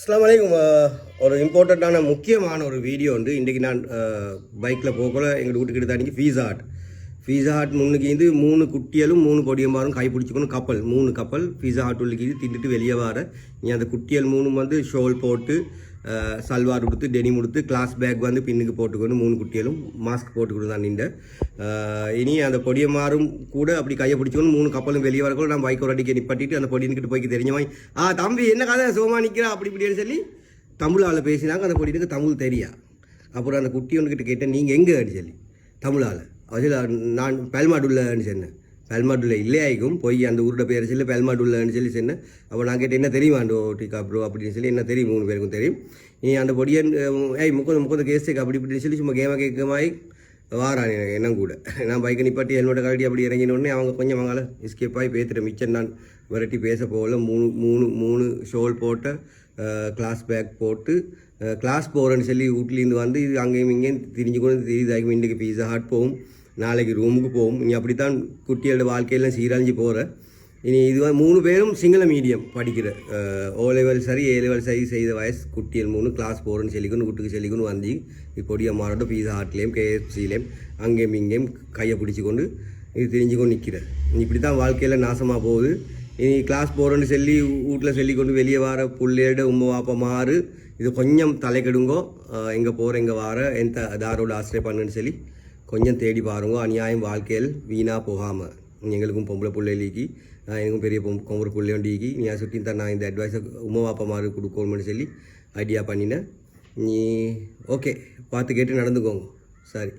அஸ்ஸலாமு அலைக்கும். ஒரு இம்பார்ட்டண்ட்டான முக்கியமான ஒரு வீடியோ வந்து இன்றைக்கி நான் பைக்கில் போகல எங்கள் வீட்டுக்கிட்ட தாண்டிக்கு பீஸா ஹாட் முன்னுக்கு இது 3 குட்டியலும் 3 பொடியம்பாரும் கை பிடிச்சிக்கணும். 3 கப்பல் பீஸா ஹாட் உள்ளுக்கு இது திண்டுட்டு வெளியே வர நீ அந்த குட்டியல் 3 வந்து ஷோல் போட்டு சல்வார் கொடுத்து டெனிம் கொடுத்து கிளாஸ் பேக் வந்து பின்னுக்கு போட்டுக்கணும். 3 குட்டியலும் மாஸ்க் போட்டுக்கணும் தான் நின்று. இனி அந்த பொடியமாரும் கூட அப்படி கையை பிடிச்சிக்கணும். 3 கப்பலும் வெளியே வரக்கூட நான் பைக் ஒரு அடிக்க நிப்பாட்டிட்டு அந்த பொடியன்கிட்ட போய்க்கு தெரிஞ்ச தம்பி என்ன கதை சோமா நிற்கிறா அப்படி இப்படின்னு சொல்லி தமிழால் பேசினாங்க. அந்த பொடியனுக்கு தமிழ் தெரியா. அப்புறம் அந்த குட்டி ஒன்றுக்கிட்ட கேட்டேன், நீங்கள் எங்கே அடி சொல்லி தமிழால் அதில் நான் பெல்மாடுல்லன்னு சொன்னேன். பெல்மாடுல்ல இல்லையாய்க்கும் போய் அந்த ஊரோட பேர் சொல்லி பெல்மாடுல்லன்னு சொல்லி சொன்னேன். அப்போ நான் கேட்டேன், என்ன தெரியுமாண்டோ டிகா ப்ரோ அப்படின்னு சொல்லி, என்ன தெரியும் 3 பேருக்கும் தெரியும். நீ அந்த பொடியன் முப்பது கேஸுக்கு அப்படி இப்படின்னு சொல்லி சும்மா கேட்கமாய் வாரான் என்ன கூட. நான் பைக்கை நிப்பாட்டி ஹெல்மெட்டை கழட்டி அப்படி இறங்கினோடனே அவங்க கொஞ்சம் அவங்கள எஸ்கேப் ஆகி பேத்துட்டேன். மிச்சம் நான் விரட்டி பேச போகல. மூணு ஷோல் போட்ட கிளாஸ் பேக் போட்டு கிளாஸ் போகிறேன்னு சொல்லி வீட்லேருந்து வந்து இது அங்கேயும் இங்கேயும் திரிஞ்சு கொண்டு தெரியுதாகும். இன்றைக்கு பீஸா ஹாட் போகும், நாளைக்கு ரூமுக்கு போகும். இனி அப்படித்தான் குட்டியோட வாழ்க்கையெல்லாம் சீரழிஞ்சு போகிற. இனி இது 3 பேரும் சிங்கள மீடியம் படிக்கிற O லெவல் சரி A லெவல் சரி செய்த வயசு குட்டியல் 3 கிளாஸ் போகிறேன்னு சொல்லிக்கணும் வீட்டுக்கு சொல்லிக்கணும் வந்து இப்பொடிய மாறட்டும் பீஸா ஹாட்லேயும் KFCலேயும் அங்கேயும் இங்கேயும் கையை பிடிச்சி கொண்டு இது தெரிஞ்சு கொண்டு நிற்கிற. இப்படி தான் வாழ்க்கையில் நாசமாக போகுது. இனி கிளாஸ் போகிறேன்னு சொல்லி வீட்டில் சொல்லி கொண்டு வெளியே வர புள்ளையோட உம்மை வாப்பா மாறு இது கொஞ்சம் தலைக்கெடுங்கோ. எங்கே போகிற எங்கே வார எந்த தாரோட ஆசிரியை பண்ணுன்னு சொல்லி கொஞ்சம் தேடி பாருங்க. அநியாயம் வாழ்க்கையில் வீணாக போகாமல் எங்களுக்கும் பொம்பளை பிள்ளைக்கு எனக்கும் பெரிய கொம்புற பிள்ளையோண்டிக்கு நீ சுற்றி தான் நான் இந்த அட்வைஸை உம்மை வாப்பா மாறு கொடுக்கணும்னு சொல்லி ஐடியா பண்ணினேன். நீ ஓகே பார்த்து கேட்டு நடந்துக்கோங்க. சரி.